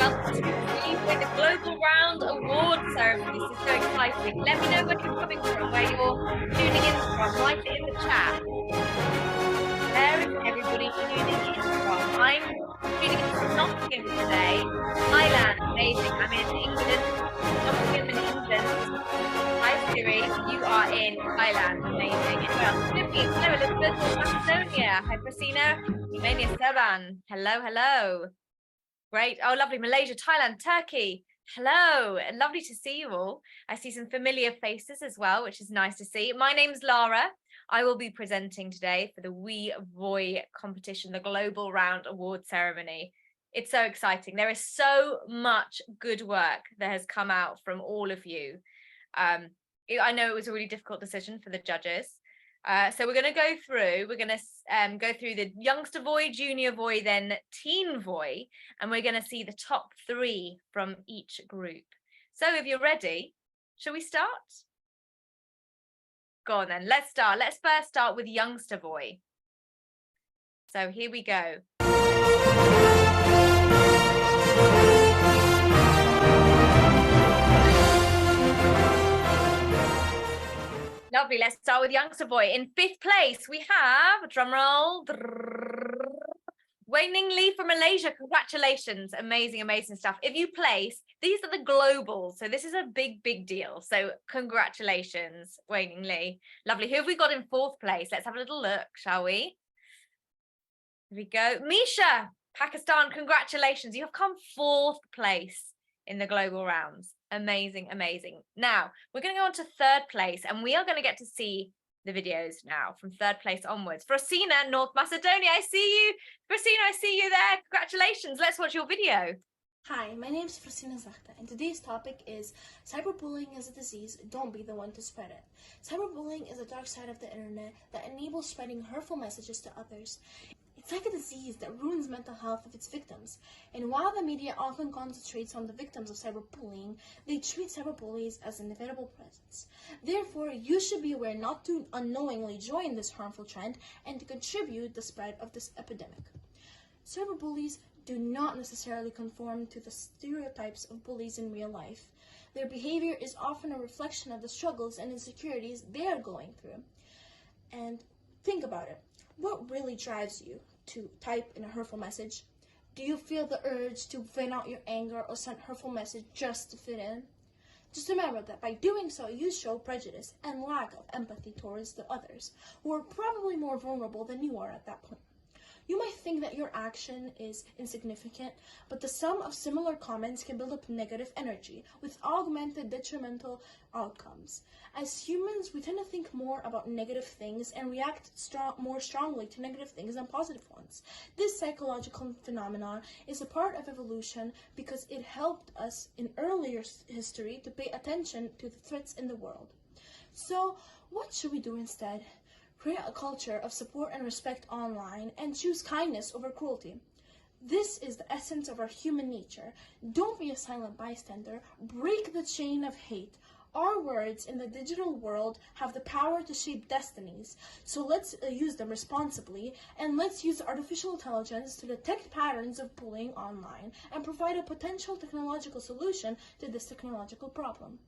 welcome to the WeVoi Global Round Awards Ceremony. This is so exciting. Let me know where you're coming from, where you're tuning in from. Write it in the chat. Where is everybody tuning in from? I'm tuning in from Nottingham today. Ireland, amazing. I'm in England. Nottingham in England. Hi Siri, you are in Ireland, amazing. Well, Philippines, hello Elizabeth, Macedonia, hi Christina, Romania, Serban, hello, hello. Great, oh lovely, Malaysia, Thailand, Turkey, hello, and lovely to see you all. I see some familiar faces as well, which is nice to see. My name's Lara. I will be presenting today for the WeVoi competition, the Global Round Award Ceremony. It's so exciting. There is so much good work that has come out from all of you. I know it was a really difficult decision for the judges. So we're going to go through, go through the youngster Voi, junior Voi, then teen Voi, and we're going to see the top 3 from each group. So if you're ready, shall we start? Go on then, let's start. Let's first start with youngster Voi. So here we go. Lovely, let's start with youngster Voi. In 5th place, we have, drum roll, Wei Ning Lee from Malaysia. Congratulations, amazing, amazing stuff. If you place, these are the globals, so this is a big, big deal. So congratulations, Wei Ning Lee. Lovely, who have we got in 4th place? Let's have a little look, shall we? Here we go. Misha, Pakistan, congratulations. You have come 4th place in the global rounds. Amazing, amazing. Now, we're going to go on to 3rd place, and we are going to get to see the videos now from 3rd place onwards. Frosina, North Macedonia, I see you. Frosina, I see you there. Congratulations. Let's watch your video. Hi, my name is Frosina Zachta, and today's topic is cyberbullying is a disease, don't be the one to spread it. Cyberbullying is a dark side of the internet that enables spreading hurtful messages to others. It's like a disease that ruins mental health of its victims. And while the media often concentrates on the victims of cyberbullying, they treat cyberbullies as an inevitable presence. Therefore, you should be aware not to unknowingly join this harmful trend and to contribute the spread of this epidemic. Cyberbullies do not necessarily conform to the stereotypes of bullies in real life. Their behavior is often a reflection of the struggles and insecurities they are going through. And think about it. What really drives you to type in a hurtful message? Do you feel the urge to vent out your anger or send a hurtful message just to fit in? Just remember that by doing so, you show prejudice and lack of empathy towards the others, who are probably more vulnerable than you are at that point. You might think that your action is insignificant, but the sum of similar comments can build up negative energy with augmented detrimental outcomes. As humans, we tend to think more about negative things and react more strongly to negative things than positive ones. This psychological phenomenon is a part of evolution because it helped us in earlier history to pay attention to the threats in the world. So, what should we do instead? Create a culture of support and respect online, and choose kindness over cruelty. This is the essence of our human nature. Don't be a silent bystander. Break the chain of hate. Our words in the digital world have the power to shape destinies, so let's use them responsibly, and let's use artificial intelligence to detect patterns of bullying online and provide a potential technological solution to this technological problem.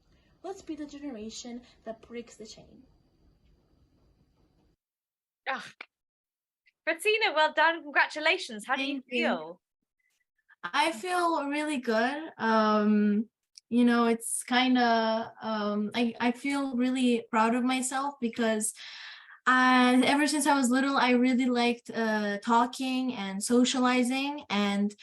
Let's be the generation that breaks the chain. Oh, Francina, well done. Congratulations. How do you feel? I feel really good. You know, it's kind of, I feel really proud of myself because ever since I was little, I really liked talking and socializing, and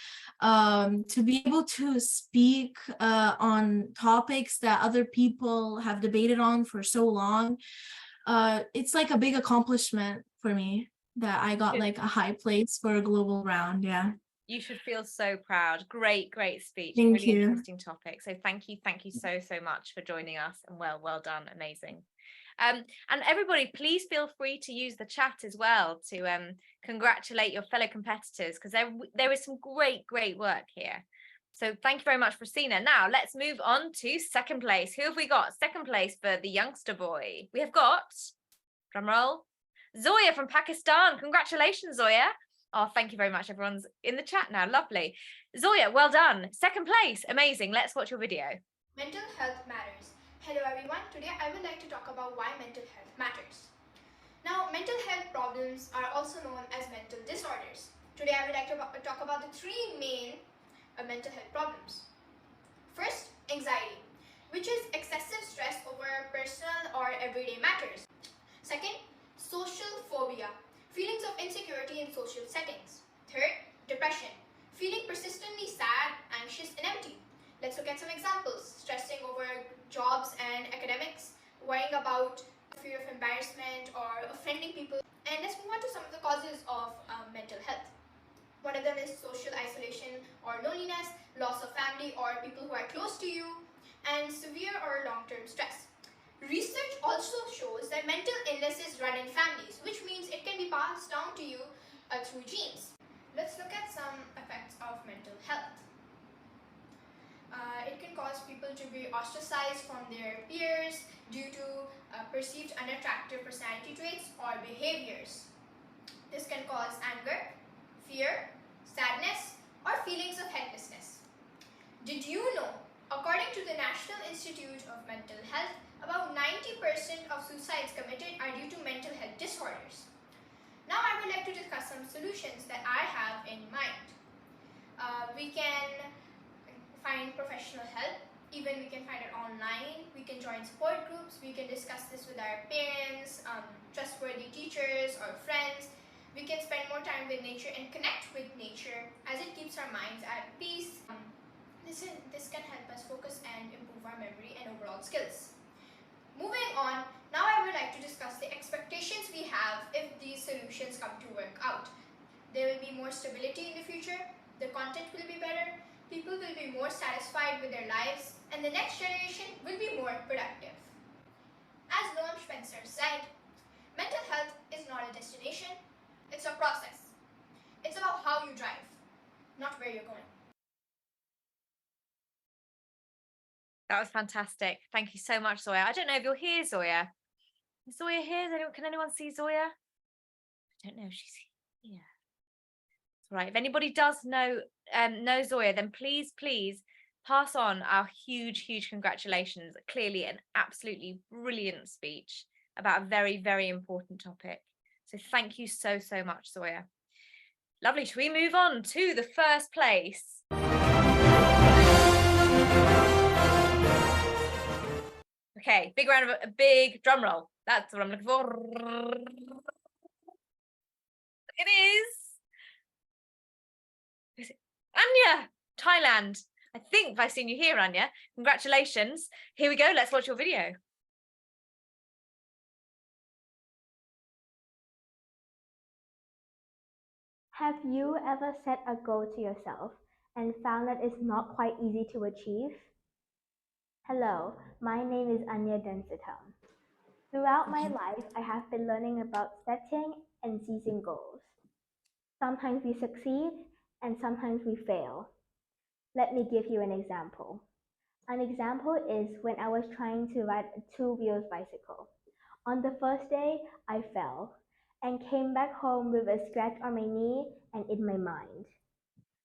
to be able to speak on topics that other people have debated on for so long, it's like a big accomplishment for me that I got like a high place for a global round. Yeah. You should feel so proud. Great, great speech. Thank really you. Interesting topic. So thank you so much for joining us, and well done. Amazing. And everybody, please feel free to use the chat as well to congratulate your fellow competitors, because there is some great work here. So thank you very much, Christina. Now let's move on to 2nd place. Who have we got? 2nd place for the youngster Voi. We have got, drum roll, Zoya from Pakistan. Congratulations, Zoya. Oh, thank you very much. Everyone's in the chat now. Lovely. Zoya, well done. Second place. Amazing. Let's watch your video. Mental health matters. Hello everyone. Today I would like to talk about why mental health matters. Now, mental health problems are also known as mental disorders. Today I would like to talk about the three main mental health problems. First, anxiety, which is excessive stress over personal or everyday matters. Second, social phobia, feelings of insecurity in social settings. Third, depression, feeling persistently sad, anxious, and empty. Let's look at some examples. Stressing over jobs and academics, worrying about fear of embarrassment or offending people. And let's move on to some of the causes of mental health. One of them is social isolation or loneliness, loss of family or people who are close to you, and severe or long-term stress. Research also shows that mental illnesses run in families, which means it can be passed down to you through genes. Let's look at some effects of mental health. It can cause people to be ostracized from their peers due to perceived unattractive personality traits or behaviors. This can cause anger, fear, sadness, or feelings of helplessness. Did you know, according to the National Institute of Mental Health, about 90% of suicides committed are due to mental health disorders? Now I would like to discuss some solutions that I have in mind. We can find professional help. Even we can find it online. We can join support groups. We can discuss this with our parents, trustworthy teachers or friends. We can spend more time with nature and connect with nature as it keeps our minds at peace. This can help us focus and improve our memory and overall skills. Moving on, now I would like to discuss the expectations we have if these solutions come to work out. There will be more stability in the future, the content will be better, people will be more satisfied with their lives, and the next generation will be more productive. As Noam Spencer said, mental health is not a destination, it's a process. It's about how you drive, not where you're going. That was fantastic. Thank you so much, Zoya. I don't know if you're here, Zoya. Is Zoya here? Can anyone see Zoya? I don't know if she's here. Right. If anybody does know Zoya, then please pass on our huge congratulations. Clearly an absolutely brilliant speech about a very important topic. So thank you so much, Zoya. Lovely. Shall we move on to the first place? Okay, a big drum roll. That's what I'm looking for. It is Anya, Thailand. I think I've seen you here, Anya. Congratulations. Here we go. Let's watch your video. Have you ever set a goal to yourself and found that it's not quite easy to achieve? Hello, my name is Anya Densitam. Throughout my life, I have been learning about setting and seizing goals. Sometimes we succeed and sometimes we fail. Let me give you an example. An example is when I was trying to ride a two-wheels bicycle. On the first day, I fell and came back home with a scratch on my knee and in my mind.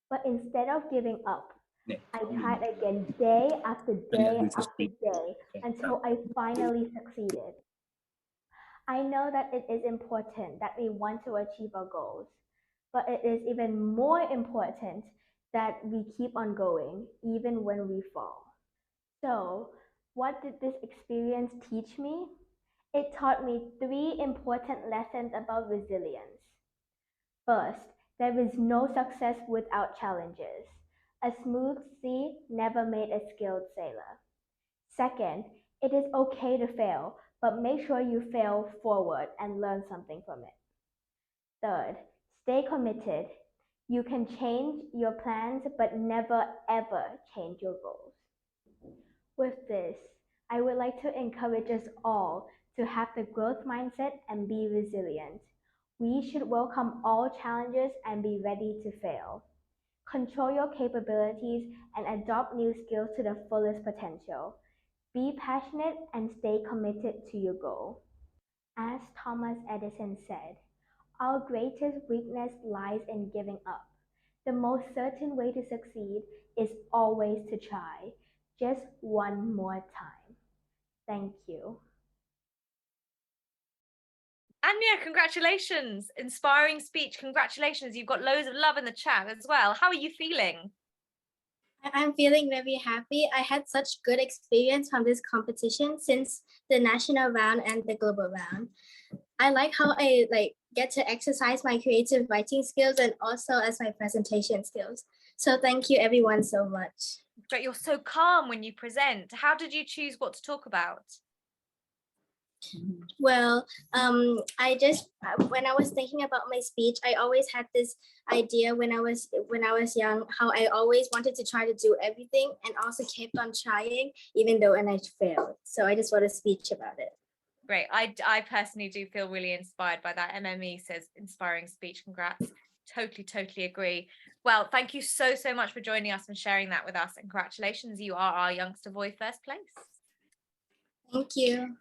But instead of giving up, I tried again day after day after day until I finally succeeded. I know that it is important that we want to achieve our goals, but it is even more important that we keep on going even when we fall. So, what did this experience teach me? It taught me three important lessons about resilience. First, there is no success without challenges. A smooth sea never made a skilled sailor. Second, it is okay to fail, but make sure you fail forward and learn something from it. Third, stay committed. You can change your plans, but never ever change your goals. With this, I would like to encourage us all to have the growth mindset and be resilient. We should welcome all challenges and be ready to fail. Control your capabilities and adopt new skills to the fullest potential. Be passionate and stay committed to your goal. As Thomas Edison said, Our greatest weakness lies in giving up. The most certain way to succeed is always to try. Just one more time. Thank you. Anya, congratulations. Inspiring speech. Congratulations. You've got loads of love in the chat as well. How are you feeling? I'm feeling very happy. I had such good experience from this competition since the national round and the global round. I like how I get to exercise my creative writing skills and also as my presentation skills. So thank you everyone so much. Great, you're so calm when you present. How did you choose what to talk about? Well, when I was thinking about my speech, I always had this idea when I was young, how I always wanted to try to do everything and also kept on trying, even though I failed. So I just wrote a speech about it. Great. I personally do feel really inspired by that. MME says inspiring speech. Congrats. Totally agree. Well, thank you so much for joining us and sharing that with us. And congratulations, you are our youngster boy first place. Thank you.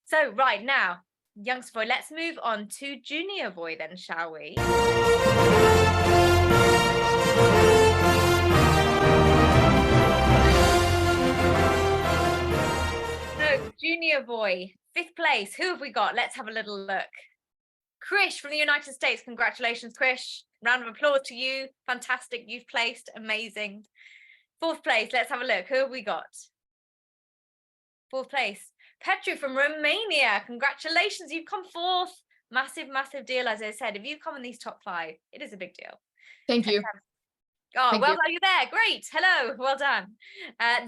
So right now, youngster boy, let's move on to junior boy then, shall we? So junior boy, 5th place. Who have we got? Let's have a little look. Krish from the United States. Congratulations, Krish. Round of applause to you. Fantastic. You've placed. Amazing. 4th place. Let's have a look. Who have we got? 4th place. Petru from Romania. Congratulations. You've come 4th. Massive deal. As I said, if you come in these top 5, it is a big deal. Thank you. Oh, Thank well you. done. You're there. Great. Hello. Well done.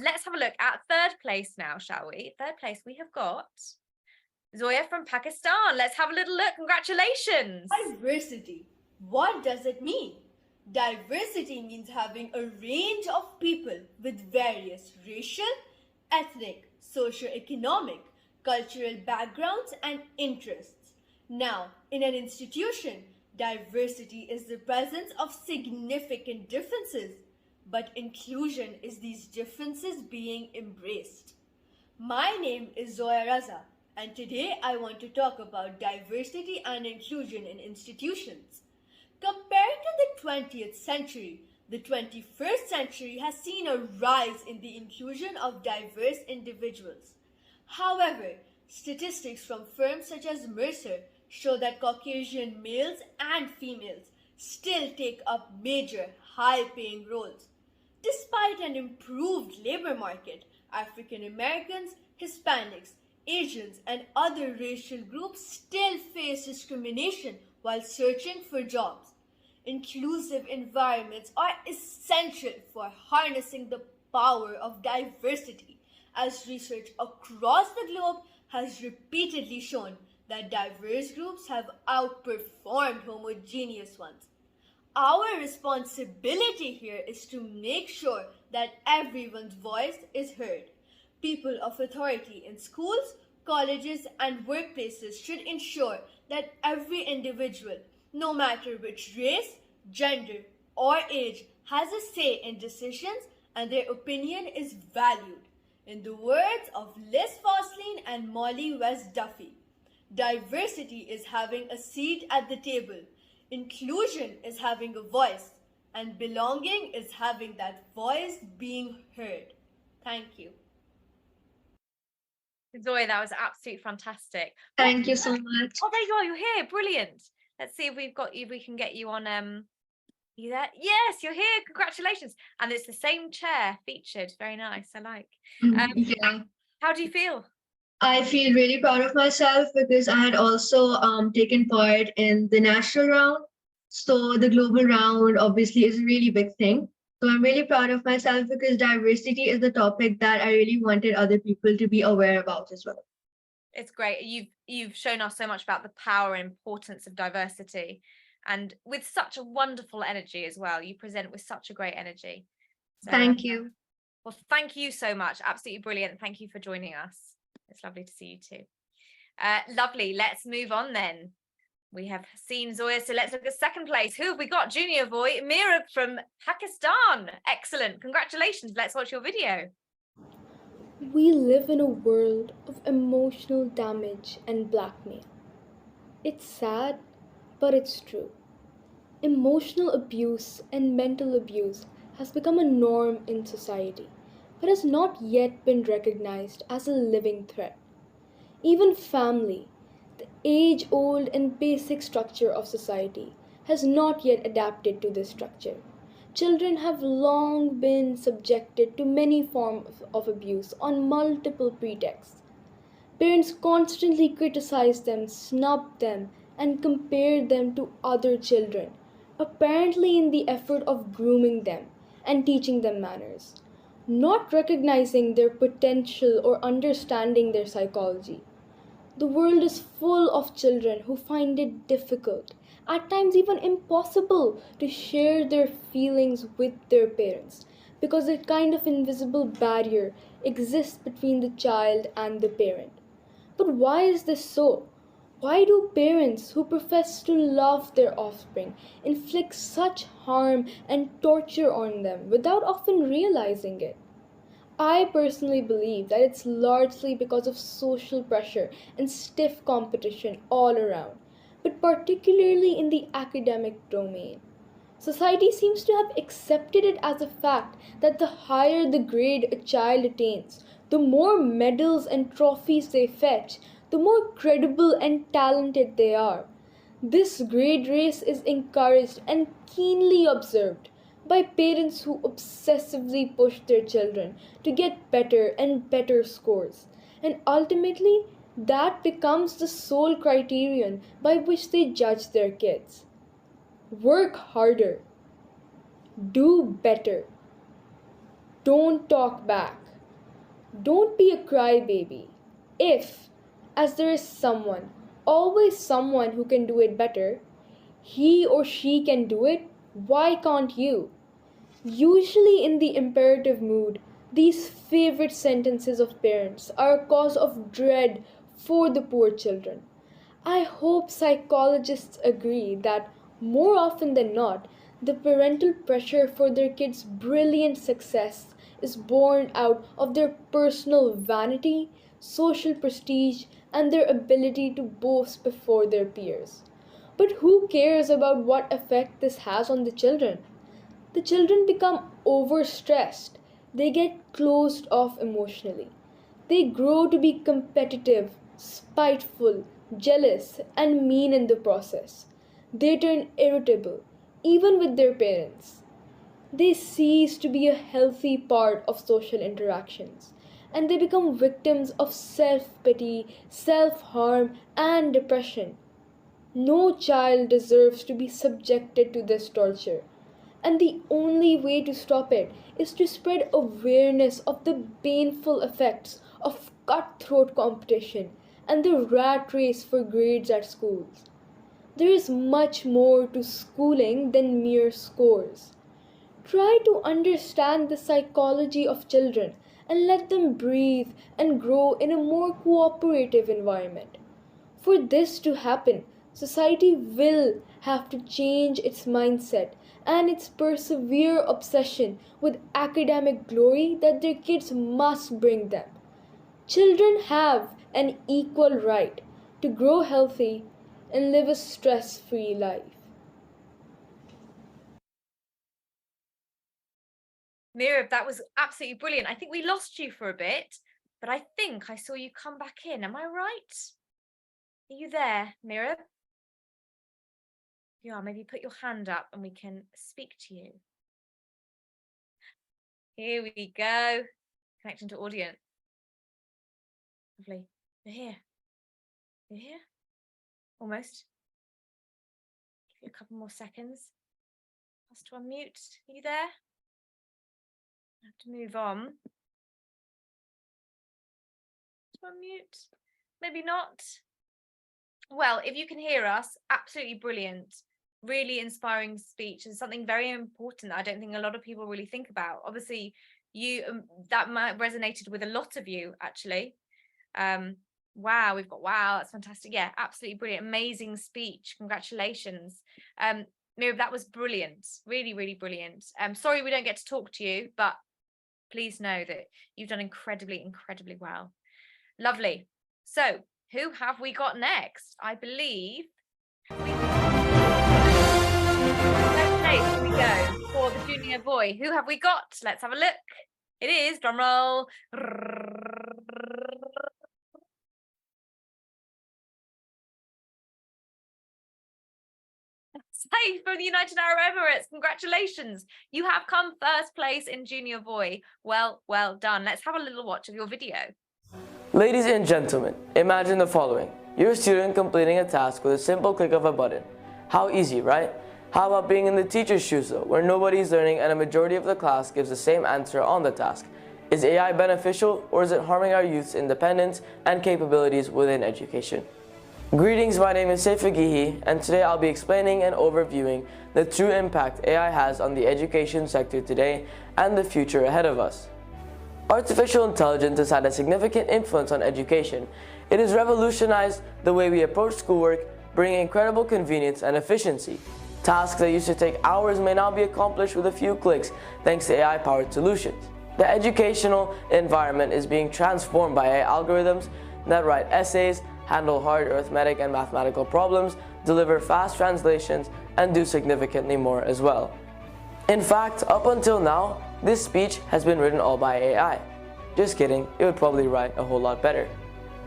Let's have a look at 3rd place now, shall we? 3rd place, we have got Zoya from Pakistan. Let's have a little look. Congratulations. Diversity. What does it mean? Diversity means having a range of people with various racial, ethnic, socioeconomic, cultural backgrounds and interests. Now, in an institution, diversity is the presence of significant differences, but inclusion is these differences being embraced. My name is Zoya Raza, and today I want to talk about diversity and inclusion in institutions. Compared to the 20th century, the 21st century has seen a rise in the inclusion of diverse individuals. However, statistics from firms such as Mercer show that Caucasian males and females still take up major high-paying roles. Despite an improved labor market, African Americans, Hispanics, Asians, and other racial groups still face discrimination while searching for jobs. Inclusive environments are essential for harnessing the power of diversity, as research across the globe has repeatedly shown that diverse groups have outperformed homogeneous ones. Our responsibility here is to make sure that everyone's voice is heard. People of authority in schools, colleges, and workplaces should ensure that every individual, no matter which race, gender, or age, has a say in decisions and their opinion is valued. In the words of Liz Fosslin and Molly West Duffy, diversity is having a seat at the table, inclusion is having a voice, and belonging is having that voice being heard. Thank you. Zoe, that was absolutely fantastic. Thank you so much. Oh, there you are. You're here. Brilliant. Let's see if we've got you. We can get you on. You there? Yes, you're here. Congratulations. And it's the same chair featured. Very nice. I like. Yeah. How do you feel? I feel really proud of myself because I had also taken part in the national round. So the global round obviously is a really big thing. So I'm really proud of myself because diversity is the topic that I really wanted other people to be aware about as well. It's great. You've shown us so much about the power and importance of diversity, and with such a wonderful energy as well. You present with such a great energy. So, Thank you. Well, thank you so much. Absolutely brilliant. Thank you for joining us. It's lovely to see you too. Lovely. Let's move on then. We have seen Zoya, so let's look at 2nd place. Who have we got? Junior boy, Mira from Pakistan. Excellent. Congratulations. Let's watch your video. We live in a world of emotional damage and blackmail. It's sad, but it's true. Emotional abuse and mental abuse has become a norm in society, but has not yet been recognized as a living threat. Even family, the age old and basic structure of society, has not yet adapted to this structure. Children have long been subjected to many forms of abuse on multiple pretexts. Parents constantly criticize them, snub them, and compare them to other children, apparently in the effort of grooming them and teaching them manners, not recognizing their potential or understanding their psychology. The world is full of children who find it difficult, at times even impossible, to share their feelings with their parents because a kind of invisible barrier exists between the child and the parent. But why is this so? Why do parents who profess to love their offspring inflict such harm and torture on them without often realizing it? I personally believe that it's largely because of social pressure and stiff competition all around, but particularly in the academic domain. Society seems to have accepted it as a fact that the higher the grade a child attains, the more medals and trophies they fetch, the more credible and talented they are. This grade race is encouraged and keenly observed by parents who obsessively push their children to get better and better scores. And ultimately, that becomes the sole criterion by which they judge their kids. Work harder. Do better. Don't talk back. Don't be a crybaby. If, as there is someone, always someone who can do it better, he or she can do it, why can't you? Usually, in the imperative mood, these favorite sentences of parents are a cause of dread for the poor children. I hope psychologists agree that, more often than not, the parental pressure for their kids' brilliant success is born out of their personal vanity, social prestige, and their ability to boast before their peers. But who cares about what effect this has on the children? The children become overstressed. They get closed off emotionally. They grow to be competitive, spiteful, jealous, and mean in the process. They turn irritable, even with their parents. They cease to be a healthy part of social interactions, and they become victims of self pity, self harm, and depression. No child deserves to be subjected to this torture. And the only way to stop it is to spread awareness of the baneful effects of cutthroat competition and the rat race for grades at schools. There is much more to schooling than mere scores. Try to understand the psychology of children and let them breathe and grow in a more cooperative environment. For this to happen, society will have to change its mindset and its persevere obsession with academic glory that their kids must bring them. Children have an equal right to grow healthy and live a stress-free life. Mira, that was absolutely brilliant. I think we lost you for a bit, but I think I saw you come back in. Am I right? Are you there, Mira? You are. Maybe put your hand up and we can speak to you. Here we go. Connecting to audience. Lovely. You're here. You're here? Almost. Give you a couple more seconds. Us to unmute. Are you there? I have to move on. To unmute. Maybe not. Well, if you can hear us, absolutely brilliant. Really inspiring speech and something very important that I don't think a lot of people really think about. Obviously, that might resonated with a lot of you, actually. Wow, that's fantastic. Yeah, absolutely brilliant. Amazing speech. Congratulations. Mira, that was brilliant. Really, really brilliant. Sorry we don't get to talk to you, but please know that you've done incredibly, incredibly well. Lovely. So, who have we got next? I believe Okay, here we go for the junior boy. Who have we got? Let's have a look. It is, drum roll. Safe from the United Arab Emirates. Congratulations. You have come first place in junior boy. Well done. Let's have a little watch of your video. Ladies and gentlemen, imagine the following. You're a student completing a task with a simple click of a button. How easy, right? How about being in the teacher's shoes though, where nobody's learning and a majority of the class gives the same answer on the task? Is AI beneficial, or is it harming our youth's independence and capabilities within education? Greetings, my name is Saif Agihi, and today I'll be explaining and overviewing the true impact AI has on the education sector today and the future ahead of us. Artificial intelligence has had a significant influence on education. It has revolutionized the way we approach schoolwork, bringing incredible convenience and efficiency. Tasks that used to take hours may now be accomplished with a few clicks thanks to AI-powered solutions. The educational environment is being transformed by AI algorithms that write essays, handle hard arithmetic and mathematical problems, deliver fast translations, and do significantly more as well. In fact, up until now, this speech has been written all by AI. Just kidding, it would probably write a whole lot better.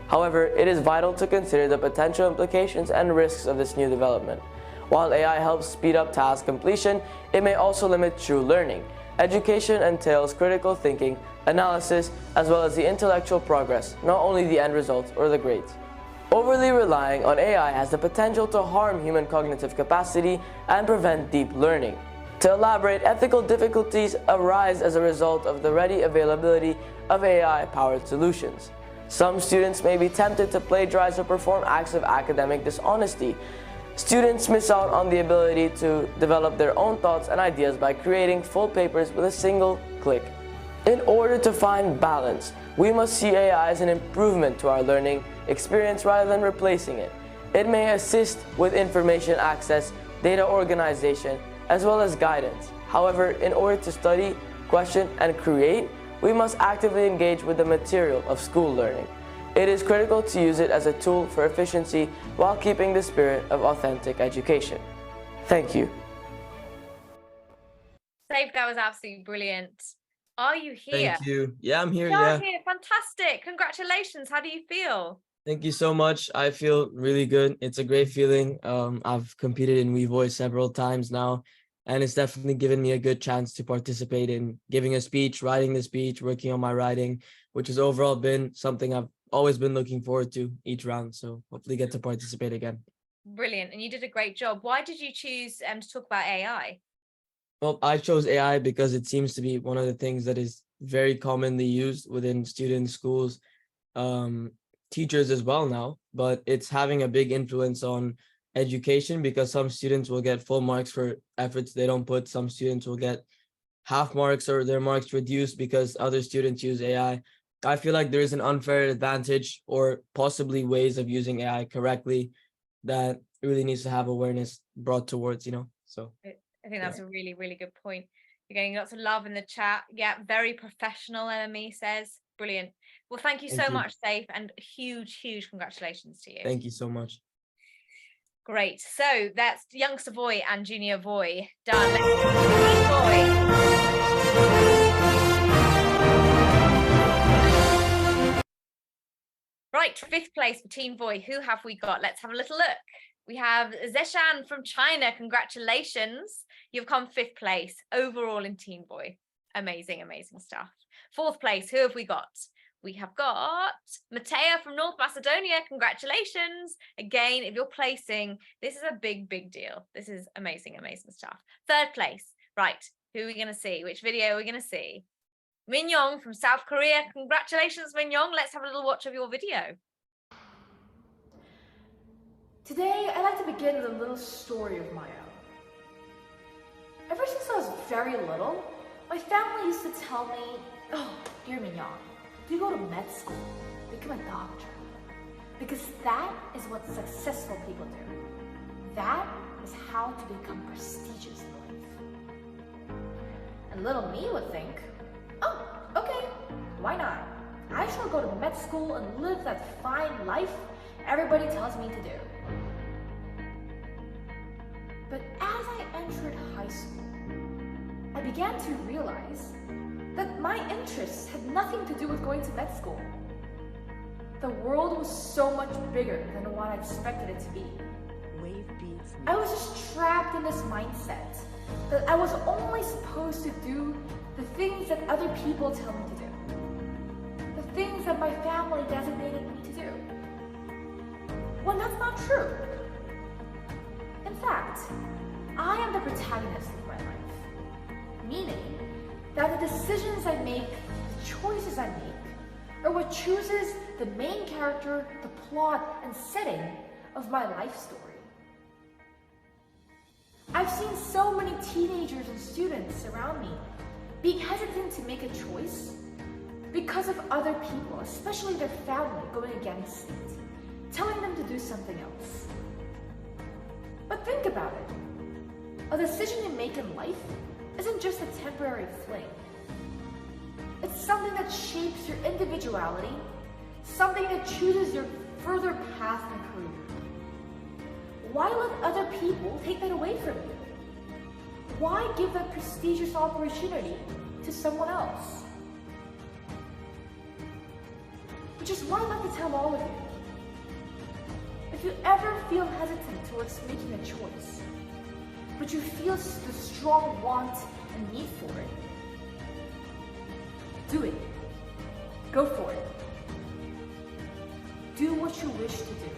However, it is vital to consider the potential implications and risks of this new development. While AI helps speed up task completion, it may also limit true learning. Education entails critical thinking, analysis, as well as the intellectual progress, not only the end results or the grades. Overly relying on AI has the potential to harm human cognitive capacity and prevent deep learning. To elaborate, ethical difficulties arise as a result of the ready availability of AI-powered solutions. Some students may be tempted to plagiarize or perform acts of academic dishonesty. Students miss out on the ability to develop their own thoughts and ideas by creating full papers with a single click. In order to find balance, we must see AI as an improvement to our learning experience rather than replacing it. It may assist with information access, data organization, as well as guidance. However, in order to study, question, and create, we must actively engage with the material of school learning. It is critical to use it as a tool for efficiency while keeping the spirit of authentic education. Thank you. Safe, that was absolutely brilliant. Are you here? Thank you. Yeah, I'm here. You're Yeah. here. Fantastic. Congratulations. How do you feel? Thank you so much. I feel really good. It's a great feeling. I've competed in WeVoi several times now, and it's definitely given me a good chance to participate in giving a speech, writing the speech, working on my writing, which has overall been something I've always been looking forward to each round. So hopefully get to participate again. Brilliant. And you did a great job. Why did you choose to talk about AI? Well, I chose AI because it seems to be one of the things that is very commonly used within students, schools, teachers as well now, but it's having a big influence on education because some students will get full marks for efforts they don't put. Some students will get half marks or their marks reduced because other students use AI. I feel like there is an unfair advantage or possibly ways of using AI correctly that really needs to have awareness brought towards, so. I think that's a really, really good point. You're getting lots of love in the chat. Yeah, very professional, MME says. Brilliant. Well, thank you so much, Saif, and huge congratulations to you. Thank you so much. Great. So that's youngster boy and junior boy done. Let's go to teen boy. Right, 5th place for teen boy. Who have we got? Let's have a little look. We have Zeshan from China. Congratulations. You've come 5th place overall in teen boy. Amazing stuff. 4th place, who have we got? We have got Matea from North Macedonia. Congratulations. Again, if you're placing, this is a big deal. This is amazing stuff. 3rd place. Right, who are we going to see? Which video are we going to see? Minyoung from South Korea. Congratulations, Minyoung. Let's have a little watch of your video. Today, I'd like to begin with a little story of my own. Ever since I was very little, my family used to tell me, "Oh, dear Minyoung, you go to med school, become a doctor. Because that is what successful people do. That is how to become prestigious in life." And little me would think, "Oh, okay, why not? I shall go to med school and live that fine life everybody tells me to do." But as I entered high school, I began to realize that my interests had nothing to do with going to med school. The world was so much bigger than what I expected it to be. I was just trapped in this mindset that I was only supposed to do the things that other people tell me to do. The things that my family designated me to do. Well, that's not true. In fact, I am the protagonist of my life. Meaning that the decisions I make, the choices I make, are what chooses the main character, the plot, and setting of my life story. I've seen so many teenagers and students around me being hesitant to make a choice because of other people, especially their family, going against it, telling them to do something else. But think about it. A decision you make in life isn't just a temporary fling. It's something that shapes your individuality, something that chooses your further path and career. Why let other people take that away from you? Why give that prestigious opportunity to someone else? Which is what I'd like to tell all of you. If you ever feel hesitant towards making a choice, but you feel the strong want and need for it, do it. Go for it. Do what you wish to do,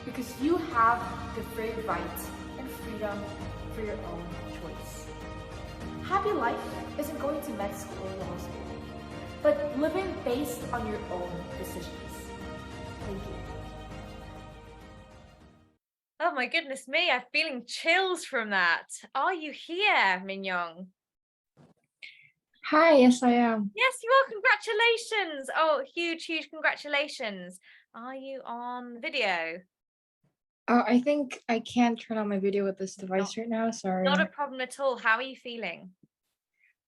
because you have the free right and freedom for your own choice. Happy life isn't going to med school or law school, but living based on your own decisions. Thank you. Oh my goodness me, I'm feeling chills from that. Are you here, Mignon? Hi, yes, I am. Yes, you are. Congratulations. Oh, huge, huge congratulations. Are you on video? I think I can't turn on my video with this device right now. Sorry. Not a problem at all. How are you feeling?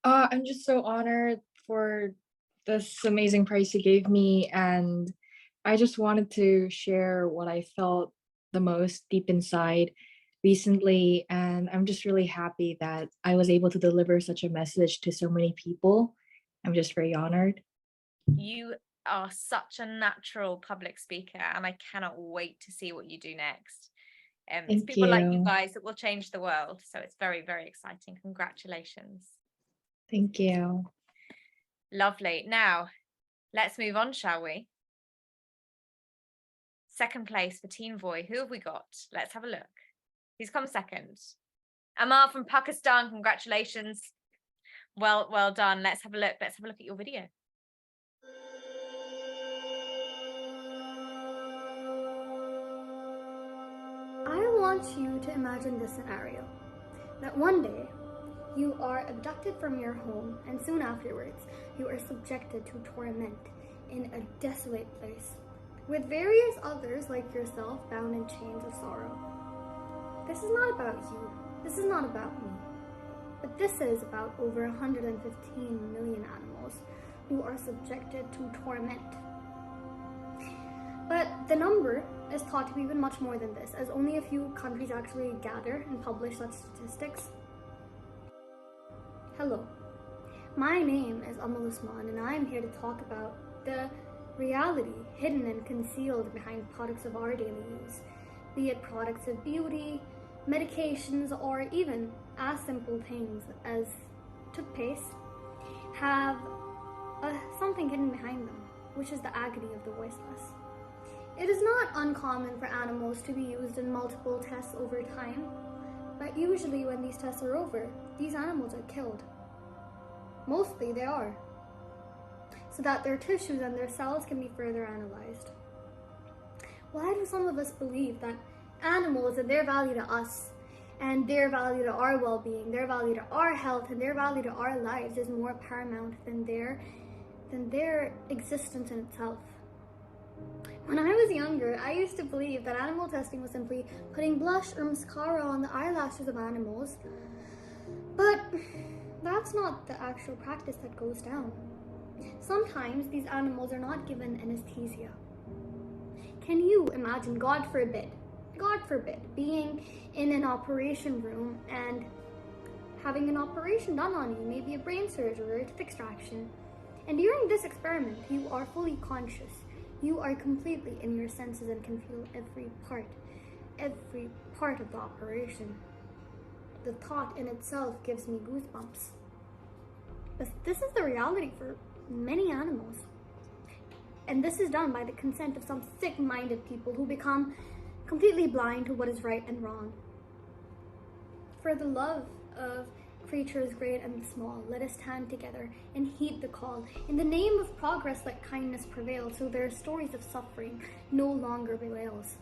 I'm just so honored for this amazing prize you gave me, and I just wanted to share what I felt the most deep inside recently, and I'm just really happy that I was able to deliver such a message to so many people. I'm just very honored. You are such a natural public speaker, and I cannot wait to see what you do next. It's people like you guys that will change the world, so it's very, very exciting. Congratulations. Thank you. Lovely. Now, let's move on, shall we? Second place for Teen Voi. Who have we got? Let's have a look. Who's come second? Amar from Pakistan. Congratulations. Well done. Let's have a look. Let's have a look at your video. I want you to imagine this scenario. That one day, you are abducted from your home, and soon afterwards, you are subjected to torment in a desolate place, with various others like yourself bound in chains of sorrow. This is not about you. This is not about me. But this is about over 115 million animals who are subjected to torment. But the number is thought to be even much more than this, as only a few countries actually gather and publish such statistics. Hello, my name is Amal Usman, and I am here to talk about the reality hidden and concealed behind products of our daily use, be it products of beauty, medications, or even as simple things as toothpaste, have something hidden behind them, which is the agony of the voiceless. It is not uncommon for animals to be used in multiple tests over time, but usually when these tests are over, these animals are killed. Mostly they are, so that their tissues and their cells can be further analyzed. Why do some of us believe that animals and their value to us, and their value to our well-being, their value to our health, and their value to our lives is more paramount than their existence in itself? When I was younger, I used to believe that animal testing was simply putting blush or mascara on the eyelashes of animals, but that's not the actual practice that goes down. Sometimes these animals are not given anesthesia. Can you imagine, God forbid, God forbid, being in an operation room and having an operation done on you, maybe a brain surgery or a tooth extraction. And during this experiment, you are fully conscious. You are completely in your senses and can feel every part of the operation. The thought in itself gives me goosebumps. But this is the reality for many animals. And this is done by the consent of some sick-minded people who become completely blind to what is right and wrong. For the love of creatures great and small, let us stand together and heed the call. In the name of progress, let kindness prevail, so their stories of suffering no longer bewails.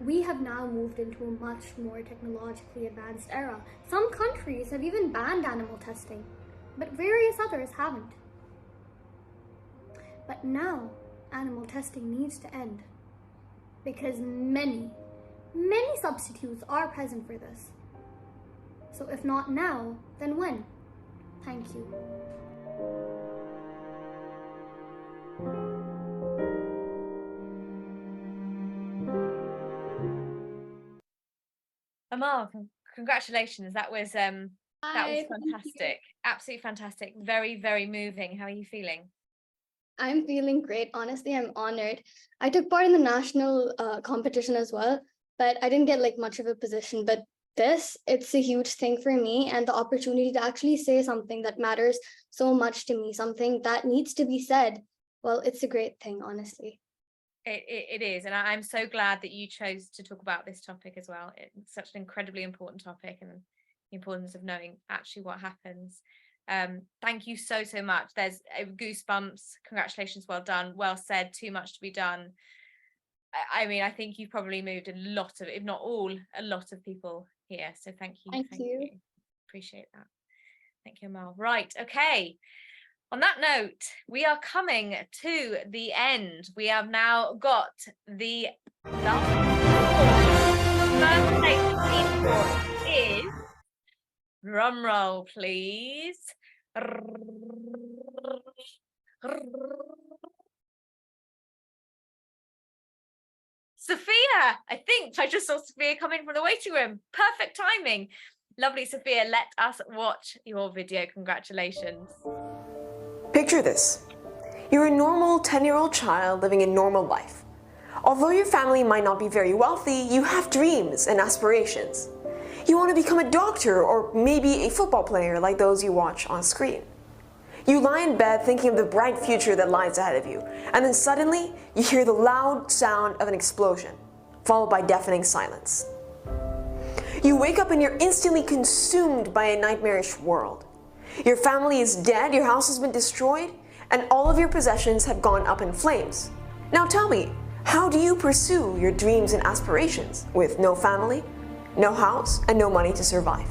We have now moved into a much more technologically advanced era. Some countries have even banned animal testing, but various others haven't. But now, animal testing needs to end, because many substitutes are present for this. So if not now, then when? Thank you. Amal, congratulations. That was fantastic. Absolutely fantastic. Very, very moving. How are you feeling? I'm feeling great. Honestly, I'm honored. I took part in the national competition as well, but I didn't get much of a position. But it's a huge thing for me, and the opportunity to actually say something that matters so much to me, something that needs to be said. Well, it's a great thing, honestly. It is, and I'm so glad that you chose to talk about this topic as well. It's such an incredibly important topic, and the importance of knowing actually what happens. Thank you so much. There's goosebumps. Congratulations, well done, well said. Too much to be done. I mean, I think you've probably moved a lot of, if not all, a lot of people here. So thank you. Thank you. Appreciate that. Thank you, Amal. Right, okay. On that note, we are coming to the end. We have now got the last first place is, drum roll please, Sophia. I think I just saw Sophia coming from the waiting room. Perfect timing. Lovely, Sophia. Let us watch your video. Congratulations. Picture this. You're a normal 10-year-old child living a normal life. Although your family might not be very wealthy, you have dreams and aspirations. You want to become a doctor or maybe a football player like those you watch on screen. You lie in bed thinking of the bright future that lies ahead of you, and then suddenly you hear the loud sound of an explosion, followed by deafening silence. You wake up and you're instantly consumed by a nightmarish world. Your family is dead, your house has been destroyed, and all of your possessions have gone up in flames. Now tell me, how do you pursue your dreams and aspirations with no family, no house, and no money to survive?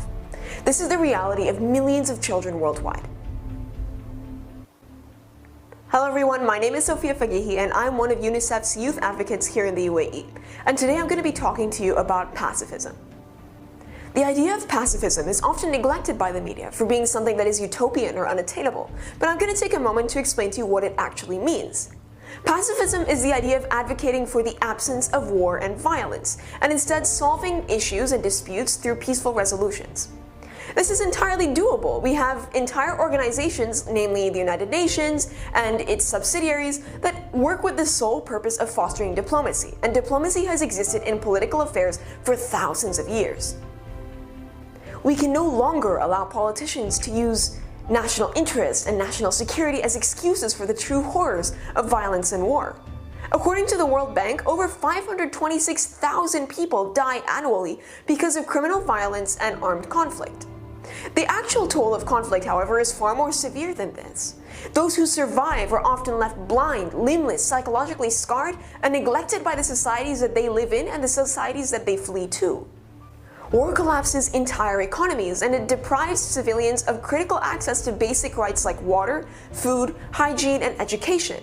This is the reality of millions of children worldwide. Hello everyone, my name is Sophia Fagihi and I'm one of UNICEF's youth advocates here in the UAE. And today I'm going to be talking to you about pacifism. The idea of pacifism is often neglected by the media for being something that is utopian or unattainable, but I'm going to take a moment to explain to you what it actually means. Pacifism is the idea of advocating for the absence of war and violence, and instead solving issues and disputes through peaceful resolutions. This is entirely doable. We have entire organizations, namely the United Nations and its subsidiaries, that work with the sole purpose of fostering diplomacy, and diplomacy has existed in political affairs for thousands of years. We can no longer allow politicians to use national interest and national security as excuses for the true horrors of violence and war. According to the World Bank, over 526,000 people die annually because of criminal violence and armed conflict. The actual toll of conflict, however, is far more severe than this. Those who survive are often left blind, limbless, psychologically scarred, and neglected by the societies that they live in and the societies that they flee to. War collapses entire economies, and it deprives civilians of critical access to basic rights like water, food, hygiene, and education.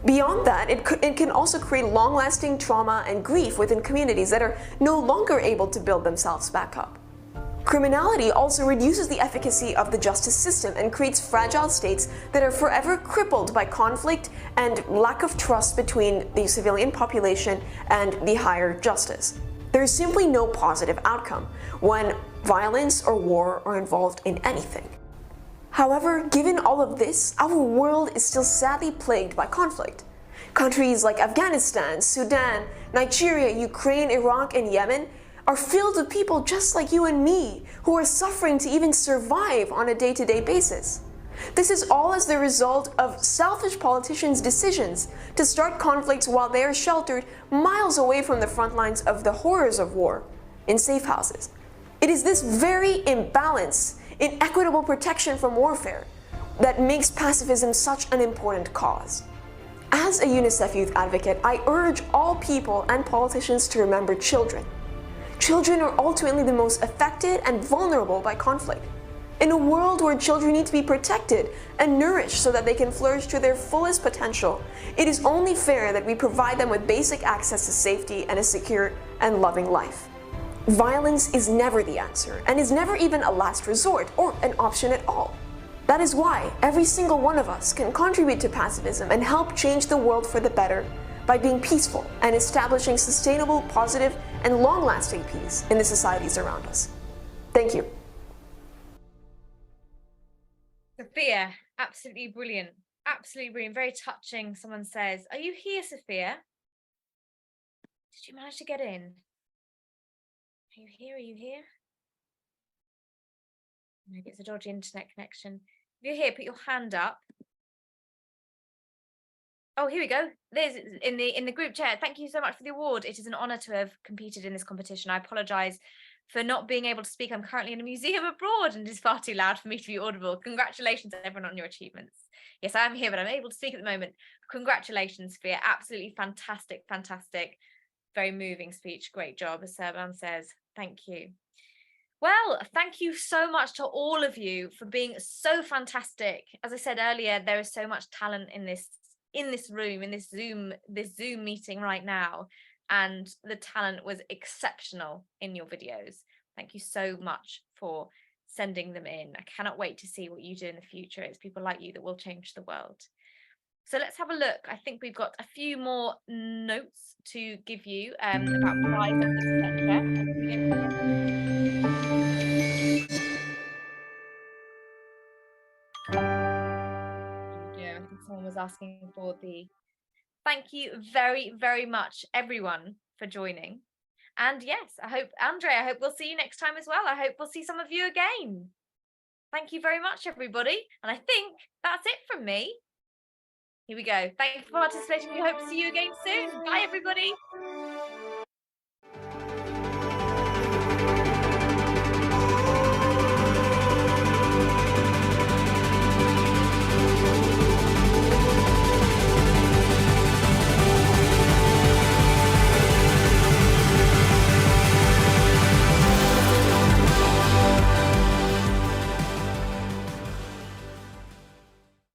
Beyond that, it can also create long-lasting trauma and grief within communities that are no longer able to build themselves back up. Criminality also reduces the efficacy of the justice system and creates fragile states that are forever crippled by conflict and lack of trust between the civilian population and the higher justice. There is simply no positive outcome when violence or war are involved in anything. However, given all of this, our world is still sadly plagued by conflict. Countries like Afghanistan, Sudan, Nigeria, Ukraine, Iraq, and Yemen are filled with people just like you and me who are suffering to even survive on a day-to-day basis. This is all as the result of selfish politicians' decisions to start conflicts while they are sheltered miles away from the front lines of the horrors of war in safe houses. It is this very imbalance in equitable protection from warfare that makes pacifism such an important cause. As a UNICEF youth advocate, I urge all people and politicians to remember children. Children are ultimately the most affected and vulnerable by conflict. In a world where children need to be protected and nourished so that they can flourish to their fullest potential, it is only fair that we provide them with basic access to safety and a secure and loving life. Violence is never the answer and is never even a last resort or an option at all. That is why every single one of us can contribute to pacifism and help change the world for the better by being peaceful and establishing sustainable, positive, and long-lasting peace in the societies around us. Thank you. Sophia, absolutely brilliant. Absolutely brilliant. Very touching. Someone says, "Are you here, Sophia? Did you manage to get in? Are you here? Are you here?" Maybe it's a dodgy internet connection. If you're here, put your hand up. Oh, here we go. There's in the group chat. Thank you so much for the award. It is an honor to have competed in this competition. I apologize for not being able to speak. I'm currently in a museum abroad and it's far too loud for me to be audible. Congratulations everyone on your achievements. Yes, I am here, but I'm able to speak at the moment. Congratulations, Sophia. Absolutely fantastic, fantastic. Very moving speech. Great job, as Serban says. Thank you. Well, thank you so much to all of you for being so fantastic. As I said earlier, there is so much talent in this room, in this Zoom meeting right now, and the talent was exceptional in your videos. Thank you so much for sending them in. I cannot wait to see what you do in the future. It's people like you that will change the world. So let's have a look. I think we've got a few more notes to give you about prizes, etc. Yeah, I think someone was asking for the thank you very, very much, everyone, for joining. And yes, I hope, Andre, I hope we'll see you next time as well. I hope we'll see some of you again. Thank you very much, everybody. And I think that's it from me. Here we go. Thank you for participating. We hope to see you again soon. Bye, everybody.